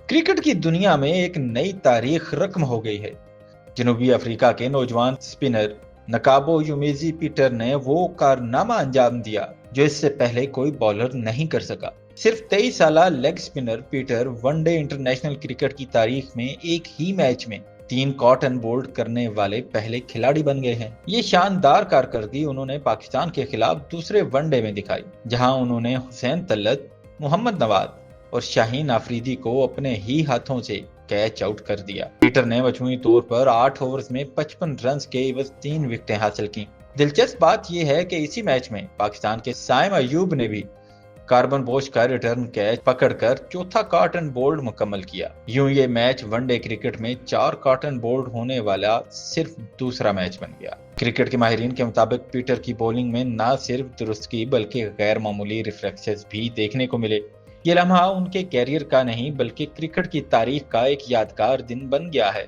Cricket کی دنیا میں ایک نئی تاریخ رقم ہو گئی ہے۔ جنوبی افریقہ کے نوجوان سپنر نکابو یومیزی پیٹر نے وہ کارنامہ انجام دیا جو اس سے پہلے کوئی بالر نہیں کر سکا۔ صرف 23 سالہ leg spinner Peter one day international cricket کی تاریخ میں ایک ہی میچ میں 3 کاٹ اینڈ بولڈ کرنے والے پہلے کھلاڑی بن گئے ہیں۔ یہ شاندار کارکردگی انہوں نے پاکستان کے خلاف دوسرے ون ڈے میں دکھائی، جہاں انہوں نے حسین طلعت، محمد نواز اور شاہین آفریدی کو اپنے ہی ہاتھوں سے کیچ آؤٹ کر دیا۔ پیٹر نے مجموعی طور پر 8 اوورز میں 55 رنز کے عوض 3 وکٹیں حاصل کی۔ دلچسپ بات یہ ہے کہ اسی میچ میں پاکستان کے سائم ایوب نے بھی کاربن بوش کا ریٹرن کیچ پکڑ کر چوتھا کاٹ اینڈ بولڈ مکمل کیا۔ یوں یہ میچ ون ڈے کرکٹ میں 4 کاٹ اینڈ بولڈ ہونے والا صرف دوسرا میچ بن گیا۔ کرکٹ کے ماہرین کے مطابق پیٹر کی بولنگ میں نہ صرف درستگی بلکہ غیر معمولی ریفلیکسز بھی دیکھنے کو ملے۔ یہ لمحہ ان کے کیریئر کا نہیں بلکہ کرکٹ کی تاریخ کا ایک یادگار دن بن گیا ہے۔